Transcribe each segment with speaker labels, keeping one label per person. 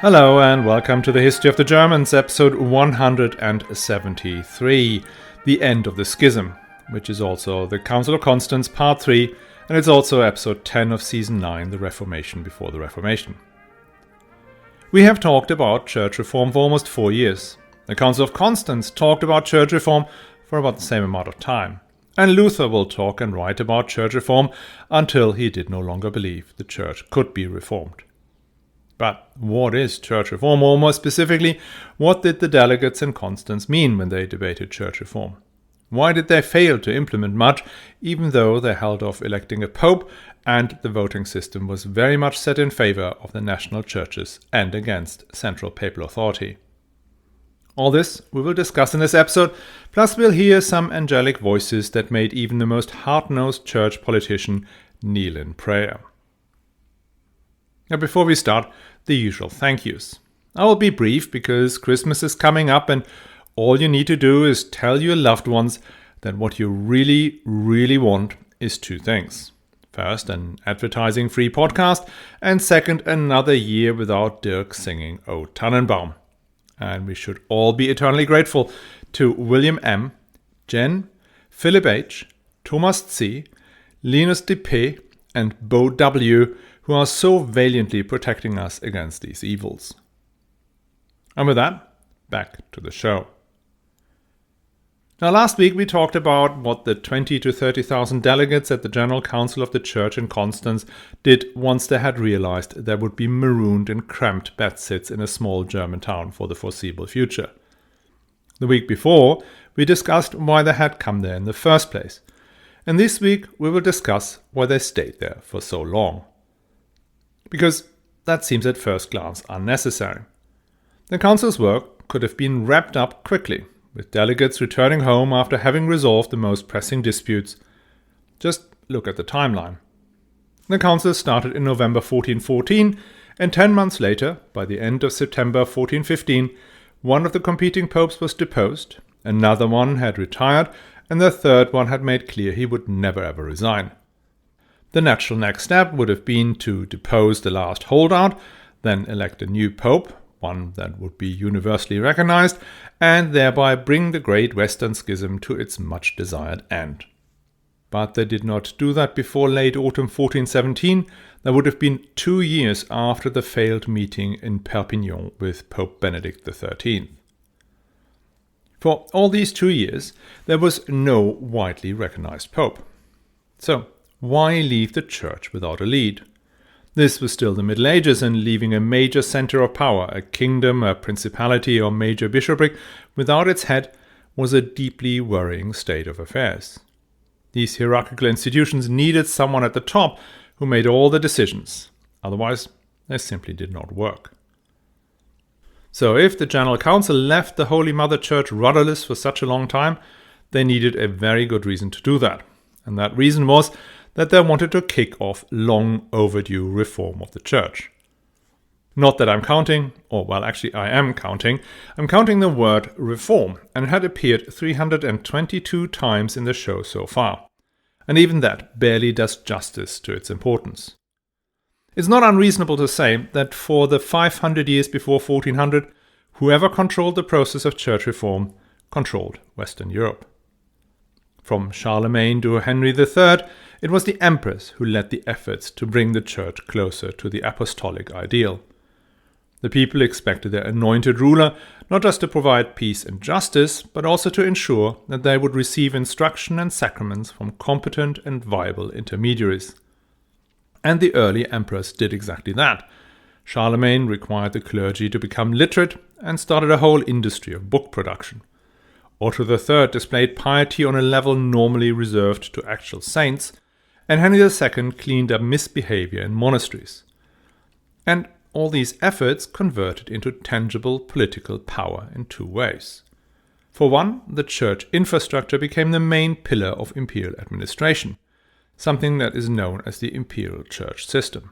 Speaker 1: Hello and welcome to the History of the Germans, episode 173, The End of the Schism, which is also the Council of Constance, part 3, and it's also episode 10 of season 9, The Reformation before the Reformation. We have talked about church reform for almost 4 years. The Council of Constance talked about church reform for about the same amount of time. And Luther will talk and write about church reform until he did no longer believe the church could be reformed. But what is church reform, or more specifically, what did the delegates in Constance mean when they debated church reform? Why did they fail to implement much, even though they held off electing a pope and the voting system was very much set in favour of the national churches and against central papal authority? All this we will discuss in this episode, plus we'll hear some angelic voices that made even the most hard-nosed church politician kneel in prayer. Now, before we start, the usual thank yous. I will be brief because Christmas is coming up and all you need to do is tell your loved ones that what you really, really want is two things. First, an advertising-free podcast, and second, another year without Dirk singing O Tannenbaum. And we should all be eternally grateful to William M., Jen, Philip H., Thomas C., Linus D.P., and Bo W., who are so valiantly protecting us against these evils. And with that, back to the show. Now, last week we talked about what the 20 to 30,000 delegates at the General Council of the Church in Constance did once they had realized they would be marooned in cramped bedsits in a small German town for the foreseeable future. The week before, we discussed why they had come there in the first place. And this week we will discuss why they stayed there for so long. Because that seems at first glance unnecessary. The council's work could have been wrapped up quickly, with delegates returning home after having resolved the most pressing disputes. Just look at the timeline. The council started in November 1414, and 10 months later, by the end of September 1415, one of the competing popes was deposed, another one had retired, and the third one had made clear he would never ever resign. The natural next step would have been to depose the last holdout, then elect a new pope, one that would be universally recognized, and thereby bring the Great Western Schism to its much-desired end. But they did not do that before late autumn 1417. That would have been 2 years after the failed meeting in Perpignan with Pope Benedict XIII. For all these 2 years, there was no widely recognized pope. So, why leave the church without a lead? This was still the Middle Ages, and leaving a major center of power, a kingdom, a principality, or major bishopric, without its head was a deeply worrying state of affairs. These hierarchical institutions needed someone at the top who made all the decisions. Otherwise, they simply did not work. So if the General Council left the Holy Mother Church rudderless for such a long time, they needed a very good reason to do that. And that reason was that they wanted to kick off long overdue reform of the church. Not that I'm counting, or well, actually I am counting. I'm counting the word reform, and it had appeared 322 times in the show so far. And even that barely does justice to its importance. It's not unreasonable to say that for the 500 years before 1400, whoever controlled the process of church reform controlled Western Europe. From Charlemagne to Henry III, it was the emperors who led the efforts to bring the church closer to the apostolic ideal. The people expected their anointed ruler not just to provide peace and justice, but also to ensure that they would receive instruction and sacraments from competent and viable intermediaries. And the early emperors did exactly that. Charlemagne required the clergy to become literate and started a whole industry of book production. Otto III displayed piety on a level normally reserved to actual saints, and Henry II cleaned up misbehavior in monasteries. And all these efforts converted into tangible political power in 2 ways. For one, the church infrastructure became the main pillar of imperial administration, something that is known as the imperial church system.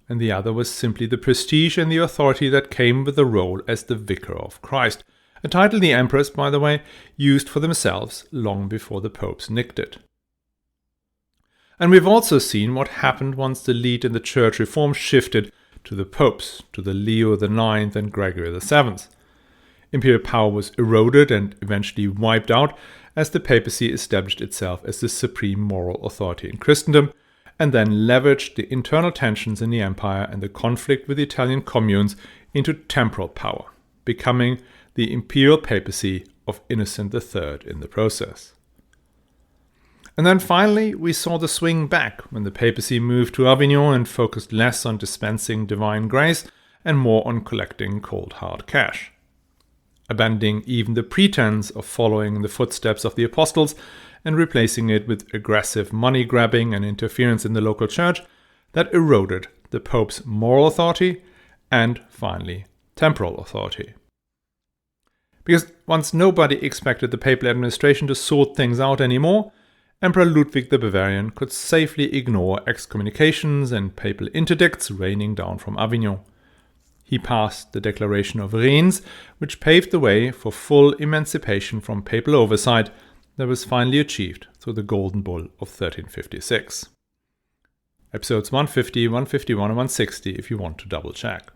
Speaker 1: And the other was simply the prestige and the authority that came with the role as the vicar of Christ, a title the emperors, by the way, used for themselves long before the popes nicked it. And we've also seen what happened once the lead in the church reform shifted to the popes, to the Leo IX and Gregory VII. Imperial power was eroded and eventually wiped out as the papacy established itself as the supreme moral authority in Christendom, and then leveraged the internal tensions in the empire and the conflict with the Italian communes into temporal power, becoming the imperial papacy of Innocent III in the process. And then finally, we saw the swing back when the papacy moved to Avignon and focused less on dispensing divine grace and more on collecting cold hard cash. Abandoning even the pretense of following in the footsteps of the apostles and replacing it with aggressive money grabbing and interference in the local church that eroded the Pope's moral authority and, finally, temporal authority. Because once nobody expected the papal administration to sort things out anymore, Emperor Ludwig the Bavarian could safely ignore excommunications and papal interdicts raining down from Avignon. He passed the Declaration of Reims, which paved the way for full emancipation from papal oversight that was finally achieved through the Golden Bull of 1356. Episodes 150, 151 and 160 if you want to double check.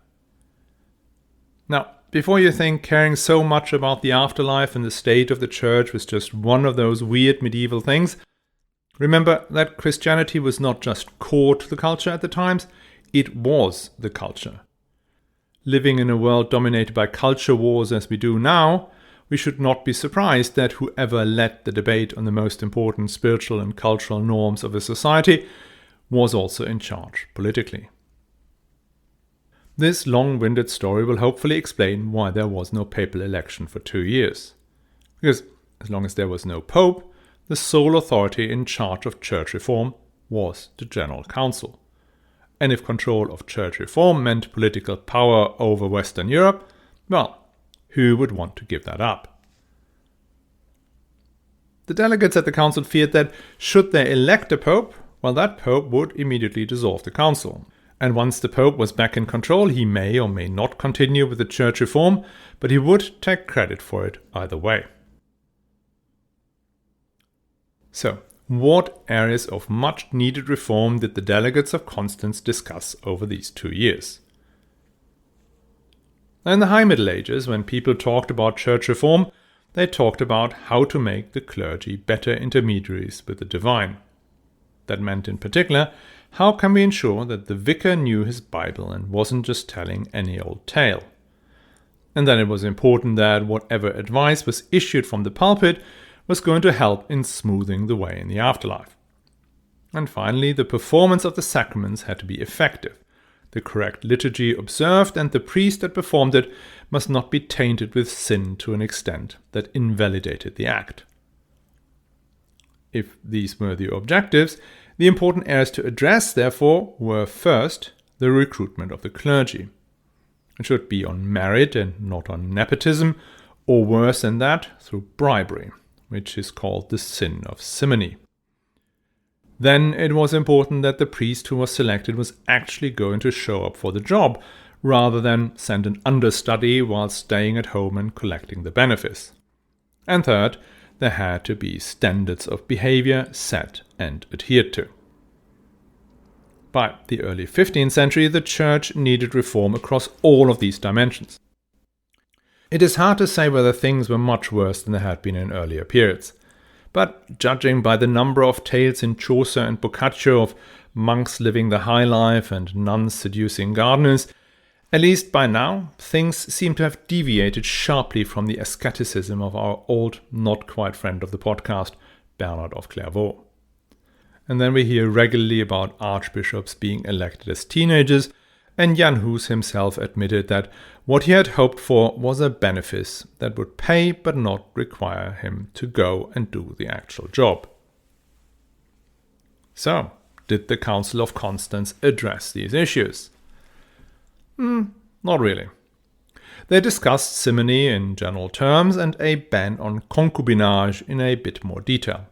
Speaker 1: Now, before you think caring so much about the afterlife and the state of the church was just one of those weird medieval things, remember that Christianity was not just core to the culture at the times, it was the culture. Living in a world dominated by culture wars as we do now, we should not be surprised that whoever led the debate on the most important spiritual and cultural norms of a society was also in charge politically. This long-winded story will hopefully explain why there was no papal election for 2 years. Because as long as there was no pope, the sole authority in charge of church reform was the General Council. And if control of church reform meant political power over Western Europe, well, who would want to give that up? The delegates at the council feared that should they elect a pope, well, that pope would immediately dissolve the council. And once the pope was back in control, he may or may not continue with the church reform, but he would take credit for it either way. So, what areas of much needed reform did the delegates of Constance discuss over these 2 years? In the High Middle Ages, when people talked about church reform, they talked about how to make the clergy better intermediaries with the divine. That meant in particular, how can we ensure that the vicar knew his Bible and wasn't just telling any old tale? And then it was important that whatever advice was issued from the pulpit was going to help in smoothing the way in the afterlife. And finally, the performance of the sacraments had to be effective. The correct liturgy observed, and the priest that performed it must not be tainted with sin to an extent that invalidated the act. If these were the objectives, the important areas to address, therefore, were first, the recruitment of the clergy. It should be on merit and not on nepotism, or worse than that, through bribery, which is called the sin of simony. Then it was important that the priest who was selected was actually going to show up for the job, rather than send an understudy while staying at home and collecting the benefice. And third, there had to be standards of behavior set and adhered to. By the early 15th century, the church needed reform across all of these dimensions. It is hard to say whether things were much worse than they had been in earlier periods. But judging by the number of tales in Chaucer and Boccaccio of monks living the high life and nuns seducing gardeners, at least by now, things seem to have deviated sharply from the asceticism of our old, not quite friend of the podcast, Bernard of Clairvaux. And then we hear regularly about archbishops being elected as teenagers, and Jan Hus himself admitted that what he had hoped for was a benefice that would pay but not require him to go and do the actual job. So, did the Council of Constance address these issues? Not really. They discussed simony in general terms and a ban on concubinage in a bit more detail.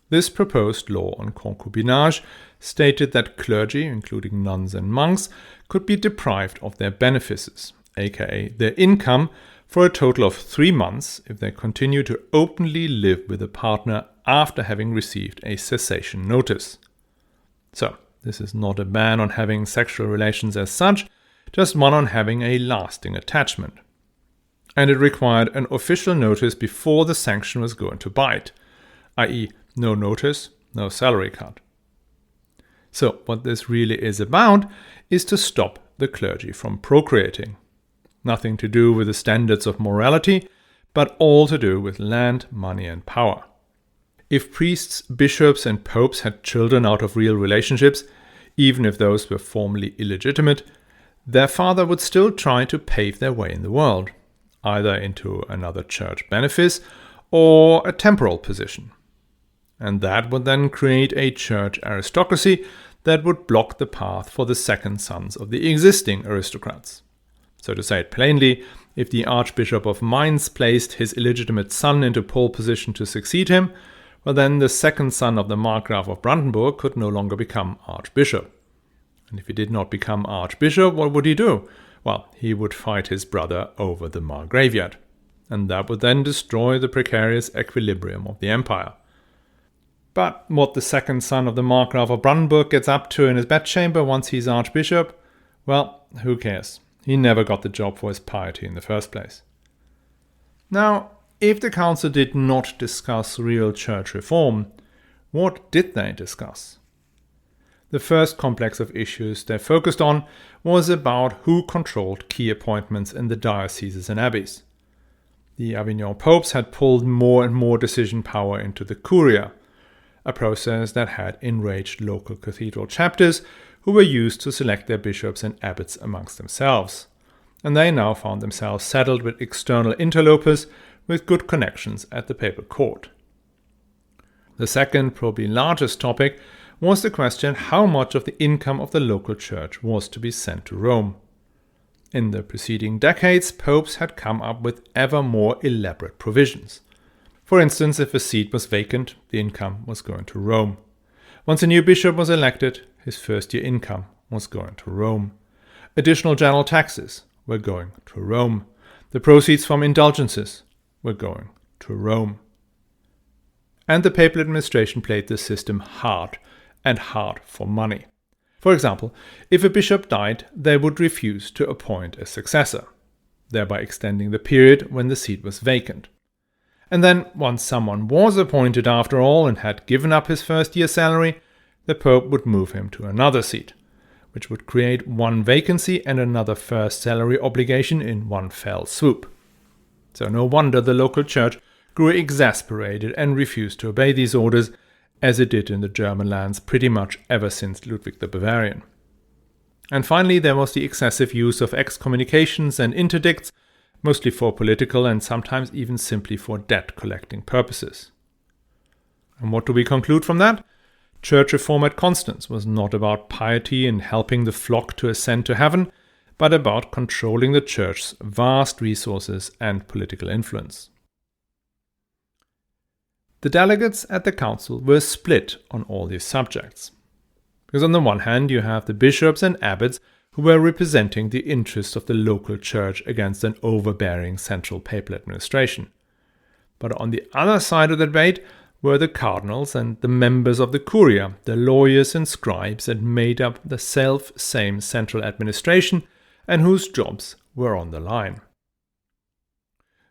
Speaker 1: This proposed law on concubinage stated that clergy, including nuns and monks, could be deprived of their benefices, aka their income, for a total of 3 months if they continue to openly live with a partner after having received a cessation notice. So, This is not a ban on having sexual relations as such, just one on having a lasting attachment. And it required an official notice before the sanction was going to bite, i.e. no notice, no salary cut. So what this really is about is to stop the clergy from procreating. Nothing to do with the standards of morality, but all to do with land, money and power. If priests, bishops and popes had children out of real relationships, even if those were formally illegitimate, their father would still try to pave their way in the world, either into another church benefice or a temporal position. And that would then create a church aristocracy that would block the path for the second sons of the existing aristocrats. So to say it plainly, if the Archbishop of Mainz placed his illegitimate son into pole position to succeed him, well then the second son of the Markgraf of Brandenburg could no longer become Archbishop. And if he did not become Archbishop, what would he do? Well, he would fight his brother over the Margravate, and that would then destroy the precarious equilibrium of the empire. But what the second son of the Markgraf of Brandenburg gets up to in his bedchamber once he's Archbishop, well, who cares? He never got the job for his piety in the first place. Now, if the council did not discuss real church reform, what did they discuss? The first complex of issues they focused on was about who controlled key appointments in the dioceses and abbeys. The Avignon popes had pulled more and more decision power into the curia, a process that had enraged local cathedral chapters who were used to select their bishops and abbots amongst themselves. And they now found themselves saddled with external interlopers with good connections at the papal court. The second, probably largest topic was the question how much of the income of the local church was to be sent to Rome. In the preceding decades, popes had come up with ever more elaborate provisions. For instance, if a seat was vacant, the income was going to Rome. Once a new bishop was elected, his first-year income was going to Rome. Additional general taxes were going to Rome. The proceeds from indulgences were going to Rome. And the papal administration played the system hard, and hard for money. For example, if a bishop died, they would refuse to appoint a successor, thereby extending the period when the seat was vacant. And then, once someone was appointed after all and had given up his first-year salary, the Pope would move him to another seat, which would create one vacancy and another first salary obligation in one fell swoop. So no wonder the local church grew exasperated and refused to obey these orders, as it did in the German lands pretty much ever since Ludwig the Bavarian. And finally, there was the excessive use of excommunications and interdicts, mostly for political and sometimes even simply for debt-collecting purposes. And what do we conclude from that? Church reform at Constance was not about piety and helping the flock to ascend to heaven, but about controlling the church's vast resources and political influence. The delegates at the council were split on all these subjects. Because on the one hand, you have the bishops and abbots who were representing the interests of the local church against an overbearing central papal administration. But on the other side of the debate were the cardinals and the members of the curia, the lawyers and scribes that made up the self-same central administration and whose jobs were on the line.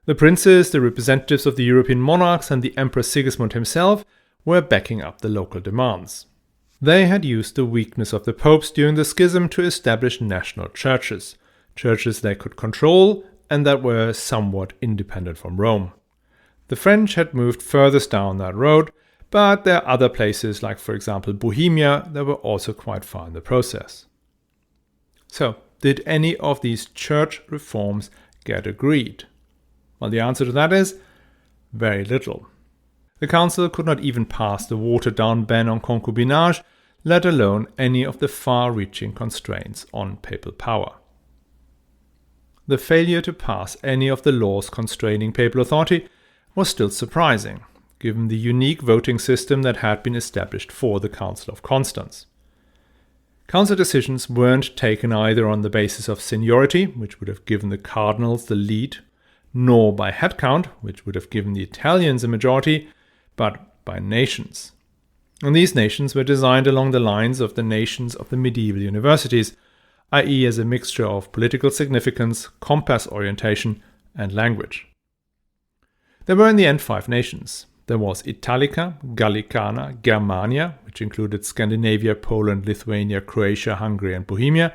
Speaker 1: The princes, the representatives of the European monarchs and the Emperor Sigismund himself were backing up the local demands. They had used the weakness of the popes during the schism to establish national churches, churches they could control and that were somewhat independent from Rome. The French had moved furthest down that road, but there are other places like, for example, Bohemia, that were also quite far in the process. So, did any of these church reforms get agreed? Well, the answer to that is very little. The council could not even pass the watered-down ban on concubinage, let alone any of the far-reaching constraints on papal power. The failure to pass any of the laws constraining papal authority was still surprising, given the unique voting system that had been established for the Council of Constance. Council decisions weren't taken either on the basis of seniority, which would have given the cardinals the lead, nor by headcount, which would have given the Italians a majority, but by nations. And these nations were designed along the lines of the nations of the medieval universities, i.e. as a mixture of political significance, compass orientation, and language. There were in the end 5 nations. There was Italica, Gallicana, Germania, which included Scandinavia, Poland, Lithuania, Croatia, Hungary, and Bohemia,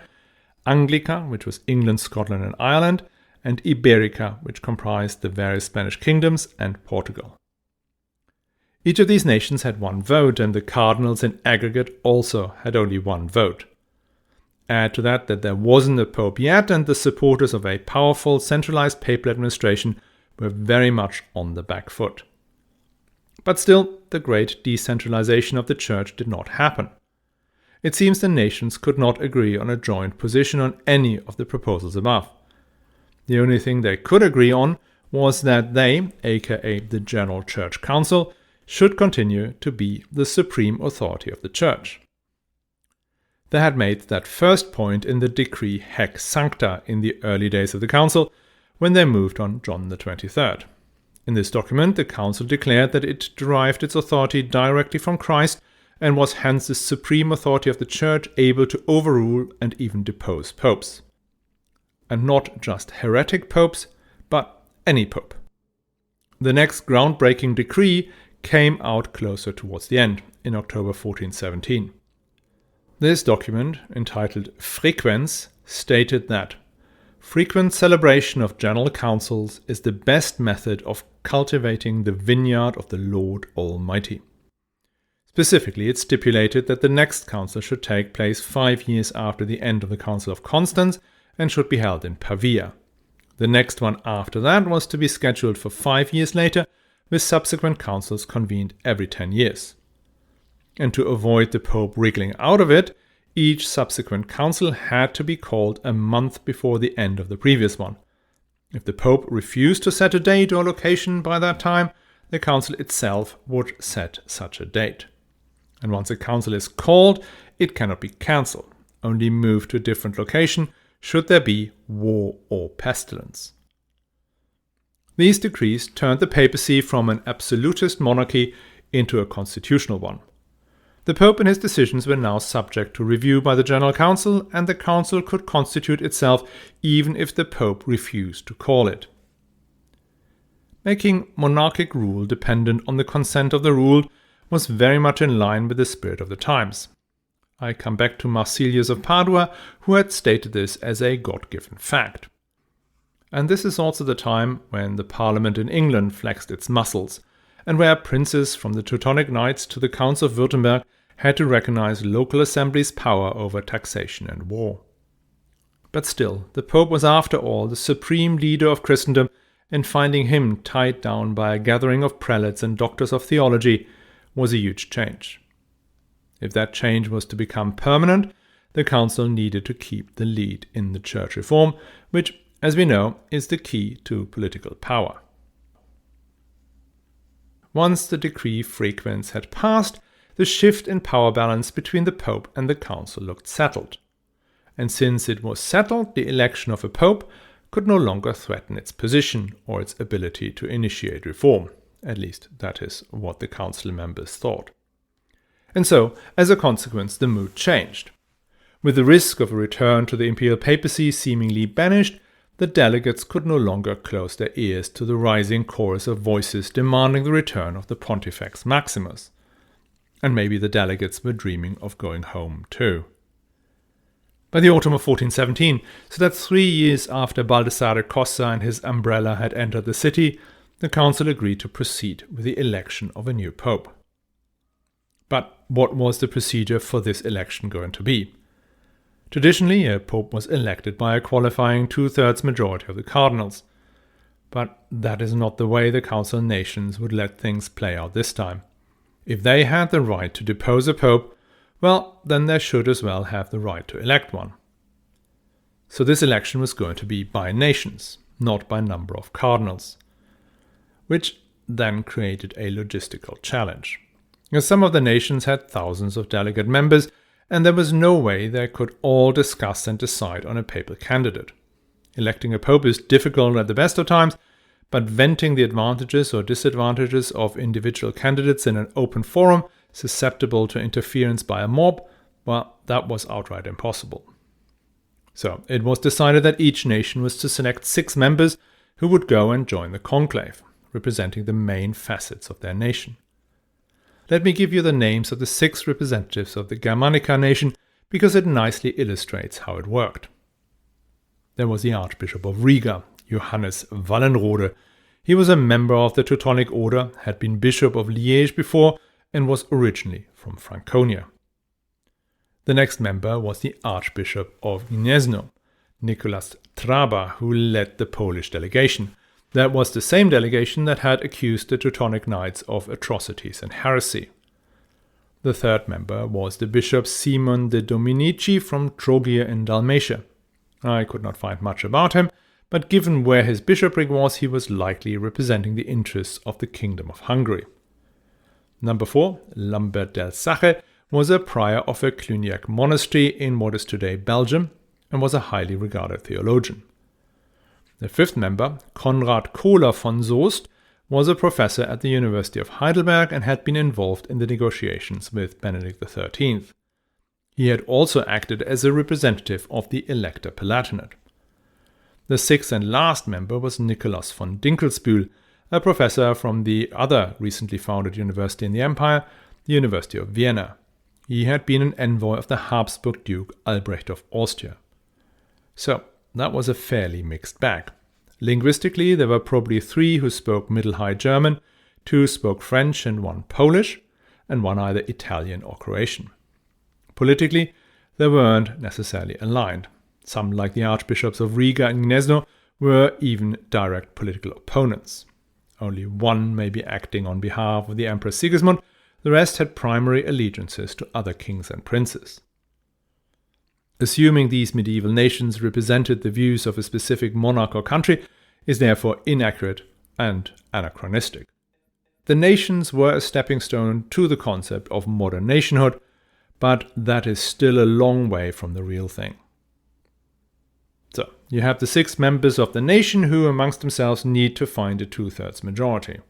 Speaker 1: Anglica, which was England, Scotland, and Ireland, and Iberica, which comprised the various Spanish kingdoms and Portugal. Each of these nations had 1 vote, and the cardinals in aggregate also had only 1 vote. Add to that there wasn't a pope yet, and the supporters of a powerful, centralized papal administration were very much on the back foot. But still, the great decentralization of the church did not happen. It seems the nations could not agree on a joint position on any of the proposals above. The only thing they could agree on was that they, aka the General Church Council, should continue to be the supreme authority of the church. They had made that first point in the decree Haec Sancta in the early days of the council, when they moved on John the 23rd. In this document, the council declared that it derived its authority directly from Christ and was hence the supreme authority of the church, able to overrule and even depose popes. And not just heretic popes, but any pope. The next groundbreaking decree came out closer towards the end, in October 1417. This document, entitled Frequens, stated that frequent celebration of general councils is the best method of cultivating the vineyard of the Lord Almighty. Specifically, it stipulated that the next council should take place 5 years after the end of the Council of Constance and should be held in Pavia. The next one after that was to be scheduled for 5 years later, with subsequent councils convened every 10 years. And to avoid the Pope wriggling out of it, each subsequent council had to be called a month before the end of the previous one. If the Pope refused to set a date or location by that time, the council itself would set such a date. And once a council is called, it cannot be cancelled, only moved to a different location should there be war or pestilence. These decrees turned the papacy from an absolutist monarchy into a constitutional one. The Pope and his decisions were now subject to review by the General Council, and the Council could constitute itself even if the Pope refused to call it. Making monarchic rule dependent on the consent of the ruled was very much in line with the spirit of the times. I come back to Marsilius of Padua, who had stated this as a God-given fact. And this is also the time when the Parliament in England flexed its muscles, and where princes from the Teutonic Knights to the Counts of Württemberg had to recognize local assemblies' power over taxation and war. But still, the Pope was after all the supreme leader of Christendom, and finding him tied down by a gathering of prelates and doctors of theology was a huge change. If that change was to become permanent, the Council needed to keep the lead in the church reform, which, as we know, is the key to political power. Once the decree Frequens had passed, the shift in power balance between the Pope and the Council looked settled. And since it was settled, the election of a Pope could no longer threaten its position or its ability to initiate reform. At least that is what the Council members thought. And so, as a consequence, the mood changed. With the risk of a return to the imperial papacy seemingly banished, the delegates could no longer close their ears to the rising chorus of voices demanding the return of the Pontifex Maximus. And maybe the delegates were dreaming of going home too. By the autumn of 1417, so that 3 years after Baldassare Cossa and his umbrella had entered the city, the council agreed to proceed with the election of a new pope. But what was the procedure for this election going to be? Traditionally, a pope was elected by a qualifying 2/3 majority of the cardinals. But that is not the way the council nations would let things play out this time. If they had the right to depose a pope, well, then they should as well have the right to elect one. So this election was going to be by nations, not by number of cardinals, which then created a logistical challenge. As some of the nations had thousands of delegate members, and there was no way they could all discuss and decide on a papal candidate. Electing a pope is difficult at the best of times, but venting the advantages or disadvantages of individual candidates in an open forum susceptible to interference by a mob, well, that was outright impossible. So it was decided that each nation was to select 6 members who would go and join the conclave, representing the main facets of their nation. Let me give you the names of the 6 representatives of the Germanica nation, because it nicely illustrates how it worked. There was the Archbishop of Riga, Johannes Wallenrode. He was a member of the Teutonic Order, had been Bishop of Liège before, and was originally from Franconia. The next member was the Archbishop of Gniezno, Nicholas Traba, who led the Polish delegation. That was the same delegation that had accused the Teutonic Knights of atrocities and heresy. The third member was the Bishop Simon de Dominici from Trogir in Dalmatia. I could not find much about him, but given where his bishopric was, he was likely representing the interests of the Kingdom of Hungary. Number 4, Lambert del Sache, was a prior of a Cluniac monastery in what is today Belgium, and was a highly regarded theologian. The fifth member, Konrad Kohler von Soest, was a professor at the University of Heidelberg and had been involved in the negotiations with Benedict XIII. He had also acted as a representative of the Elector Palatinate. The sixth and last member was Nikolaus von Dinkelsbühl, a professor from the other recently founded university in the Empire, the University of Vienna. He had been an envoy of the Habsburg Duke Albrecht of Austria. So, that was a fairly mixed bag. Linguistically, there were probably 3 who spoke Middle High German, 2 spoke French and 1 Polish, and 1 either Italian or Croatian. Politically, they weren't necessarily aligned. Some, like the Archbishops of Riga and Gniezno, were even direct political opponents. Only 1 may be acting on behalf of the Emperor Sigismund, the rest had primary allegiances to other kings and princes. Assuming these medieval nations represented the views of a specific monarch or country is therefore inaccurate and anachronistic. The nations were a stepping stone to the concept of modern nationhood, but that is still a long way from the real thing. So, you have the 6 members of the nation who amongst themselves need to find a 2/3 majority.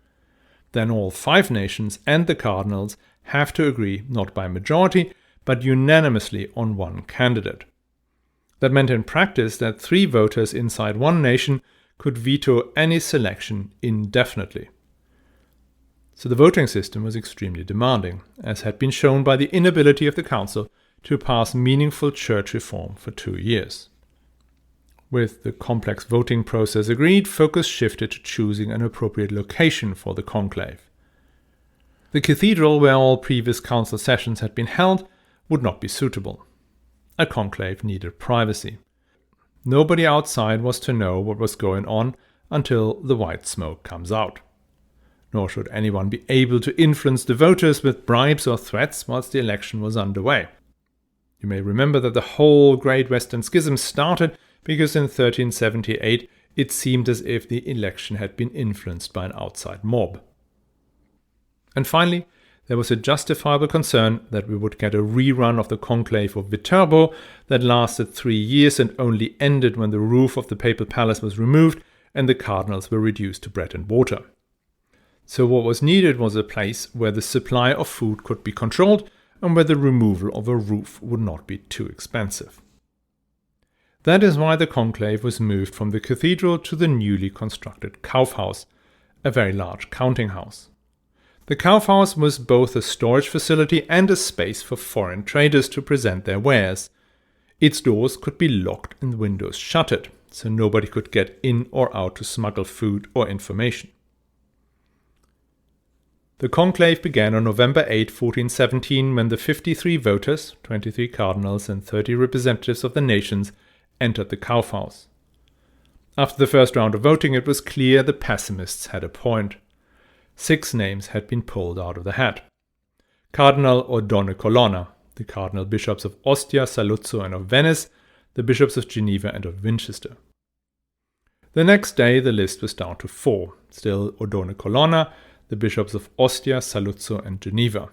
Speaker 1: Then all 5 nations and the cardinals have to agree not by majority, but unanimously on 1 candidate. That meant in practice that 3 voters inside 1 nation could veto any selection indefinitely. So the voting system was extremely demanding, as had been shown by the inability of the council to pass meaningful church reform for 2 years. With the complex voting process agreed, focus shifted to choosing an appropriate location for the conclave. The cathedral where all previous council sessions had been held would not be suitable. A conclave needed privacy. Nobody outside was to know what was going on until the white smoke comes out. Nor should anyone be able to influence the voters with bribes or threats whilst the election was underway. You may remember that the whole Great Western Schism started because in 1378 it seemed as if the election had been influenced by an outside mob. And finally, there was a justifiable concern that we would get a rerun of the conclave of Viterbo that lasted 3 years and only ended when the roof of the papal palace was removed and the cardinals were reduced to bread and water. So what was needed was a place where the supply of food could be controlled and where the removal of a roof would not be too expensive. That is why the conclave was moved from the cathedral to the newly constructed Kaufhaus, a very large counting house. The Kaufhaus was both a storage facility and a space for foreign traders to present their wares. Its doors could be locked and windows shuttered, so nobody could get in or out to smuggle food or information. The conclave began on November 8, 1417, when the 53 voters, 23 cardinals and 30 representatives of the nations, entered the Kaufhaus. After the first round of voting, it was clear the pessimists had a point. 6 names had been pulled out of the hat. Cardinal Ordone Colonna, the cardinal bishops of Ostia, Saluzzo and of Venice, the bishops of Geneva and of Winchester. The next day the list was down to 4, still Ordone Colonna, the bishops of Ostia, Saluzzo and Geneva.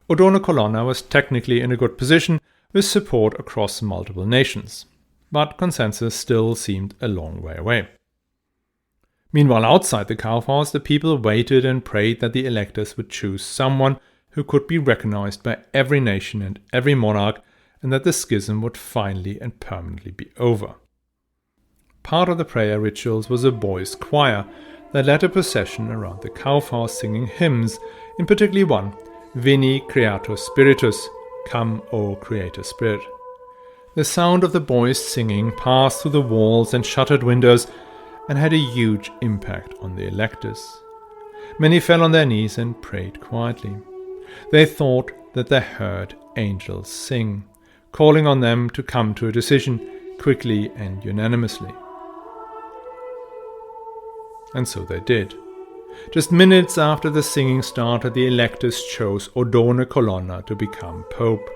Speaker 1: Ordone Colonna was technically in a good position with support across multiple nations, but consensus still seemed a long way away. Meanwhile, outside the Kaufhaus, the people waited and prayed that the electors would choose someone who could be recognized by every nation and every monarch, and that the schism would finally and permanently be over. Part of the prayer rituals was a boys' choir that led a procession around the Kaufhaus singing hymns, in particular one, Veni Creator Spiritus, Come, O Creator Spirit. The sound of the boys singing passed through the walls and shuttered windows and had a huge impact on the electors. Many fell on their knees and prayed quietly. They thought that they heard angels sing, calling on them to come to a decision quickly and unanimously. And so they did. Just minutes after the singing started, the electors chose Oddone Colonna to become Pope.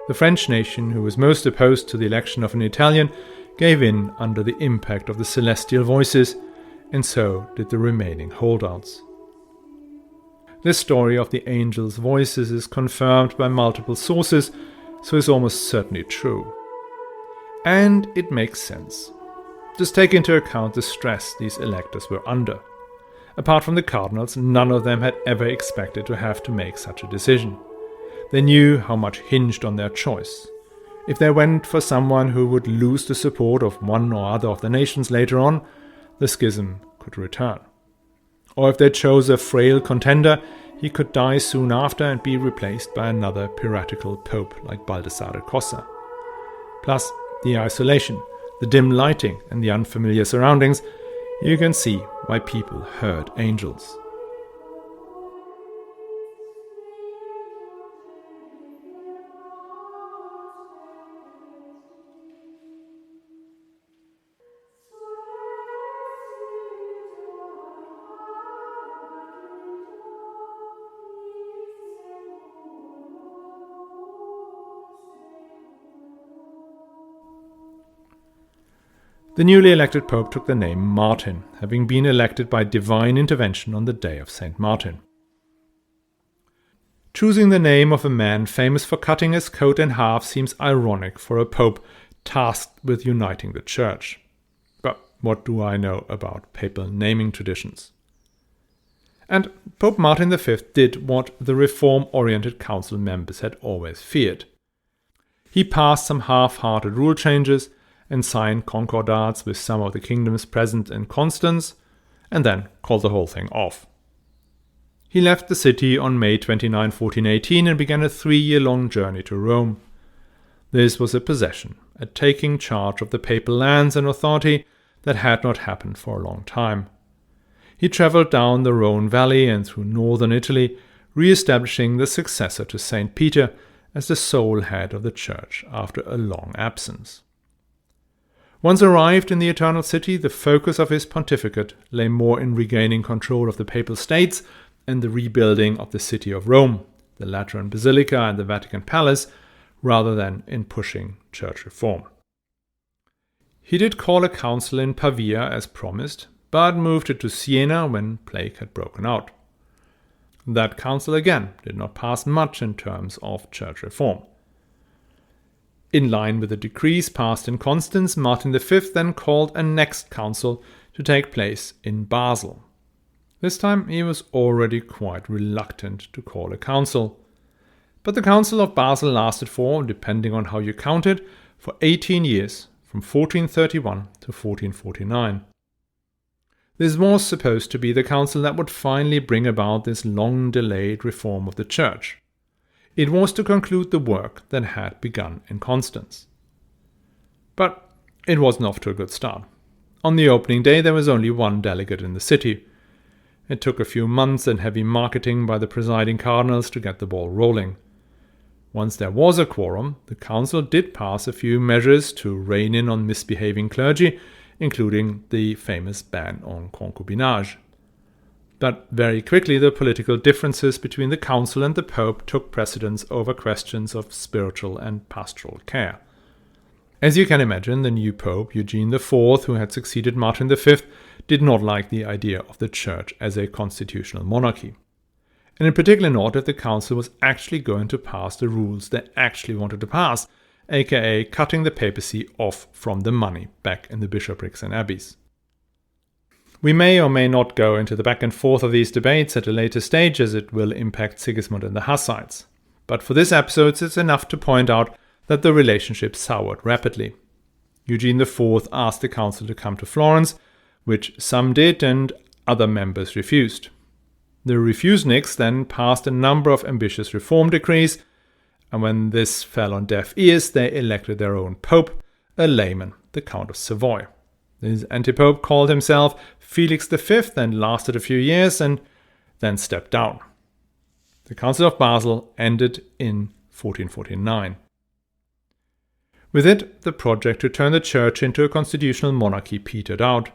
Speaker 1: The French nation, who was most opposed to the election of an Italian, gave in under the impact of the celestial voices, and so did the remaining holdouts. This story of the angels' voices is confirmed by multiple sources, so is almost certainly true. And it makes sense. Just take into account the stress these electors were under. Apart from the cardinals, none of them had ever expected to have to make such a decision. They knew how much hinged on their choice. If they went for someone who would lose the support of one or other of the nations later on, the schism could return. Or if they chose a frail contender, he could die soon after and be replaced by another piratical pope like Baldassare Cossa. Plus the isolation, the dim lighting and the unfamiliar surroundings, you can see why people heard angels. The newly elected pope took the name Martin, having been elected by divine intervention on the day of St. Martin. Choosing the name of a man famous for cutting his coat in half seems ironic for a pope tasked with uniting the church. But what do I know about papal naming traditions? And Pope Martin V did what the reform-oriented council members had always feared. He passed some half-hearted rule changes and signed concordats with some of the kingdoms present in Constance, and then called the whole thing off. He left the city on May 29, 1418 and began a 3-year-long journey to Rome. This was a possession, a taking charge of the papal lands and authority that had not happened for a long time. He travelled down the Rhone Valley and through northern Italy, re-establishing the successor to St. Peter as the sole head of the church after a long absence. Once arrived in the Eternal City, the focus of his pontificate lay more in regaining control of the Papal States and the rebuilding of the city of Rome, the Lateran Basilica and the Vatican Palace, rather than in pushing church reform. He did call a council in Pavia as promised, but moved it to Siena when plague had broken out. That council again did not pass much in terms of church reform. In line with the decrees passed in Constance, Martin V then called a next council to take place in Basel. This time he was already quite reluctant to call a council. But the Council of Basel lasted for, depending on how you count it, for 18 years, from 1431 to 1449. This was supposed to be the council that would finally bring about this long-delayed reform of the church. It was to conclude the work that had begun in Constance. But it wasn't off to a good start. On the opening day there was only one delegate in the city. It took a few months and heavy marketing by the presiding cardinals to get the ball rolling. Once there was a quorum, the council did pass a few measures to rein in on misbehaving clergy, including the famous ban on concubinage. But very quickly the political differences between the council and the pope took precedence over questions of spiritual and pastoral care. As you can imagine, the new pope, Eugene IV, who had succeeded Martin V, did not like the idea of the church as a constitutional monarchy. And in particular not if the council was actually going to pass the rules they actually wanted to pass, aka cutting the papacy off from the money back in the bishoprics and abbeys. We may or may not go into the back and forth of these debates at a later stage, as it will impact Sigismund and the Hussites. But for this episode, it's enough to point out that the relationship soured rapidly. Eugene IV asked the council to come to Florence, which some did and other members refused. The refuseniks then passed a number of ambitious reform decrees, and when this fell on deaf ears, they elected their own pope, a layman, the Count of Savoy. This antipope called himself Felix V and lasted a few years and then stepped down. The Council of Basel ended in 1449. With it, the project to turn the church into a constitutional monarchy petered out.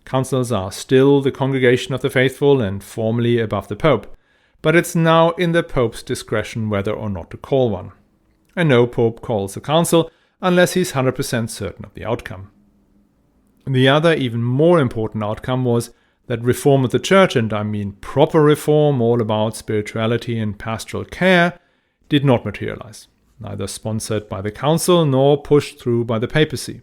Speaker 1: Councils are still the congregation of the faithful and formally above the pope, but it's now in the pope's discretion whether or not to call one. And no pope calls a council unless he's 100% certain of the outcome. The other, even more important outcome was that reform of the church, and I mean proper reform, all about spirituality and pastoral care, did not materialize, neither sponsored by the council nor pushed through by the papacy.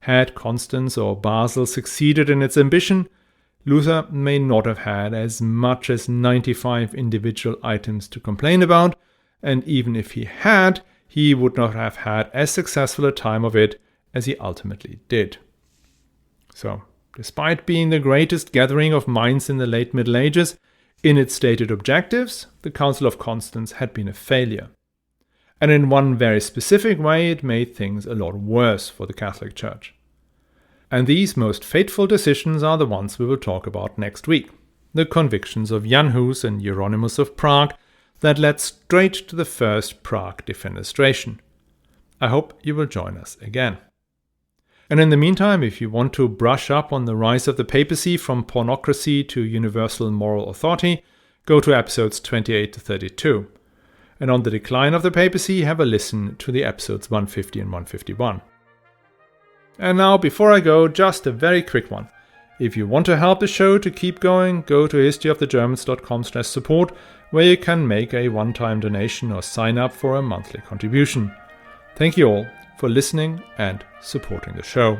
Speaker 1: Had Constance or Basel succeeded in its ambition, Luther may not have had as much as 95 individual items to complain about, and even if he had, he would not have had as successful a time of it as he ultimately did. So, despite being the greatest gathering of minds in the late Middle Ages, in its stated objectives, the Council of Constance had been a failure. And in one very specific way, it made things a lot worse for the Catholic Church. And these most fateful decisions are the ones we will talk about next week. The convictions of Jan Hus and Hieronymus of Prague that led straight to the First Prague Defenestration. I hope you will join us again. And in the meantime, if you want to brush up on the rise of the papacy from pornocracy to universal moral authority, go to episodes 28 to 32. And on the decline of the papacy, have a listen to the episodes 150 and 151. And now, before I go, just a very quick one. If you want to help the show to keep going, go to historyofthegermans.com/support, where you can make a one-time donation or sign up for a monthly contribution. Thank you all for listening and supporting the show.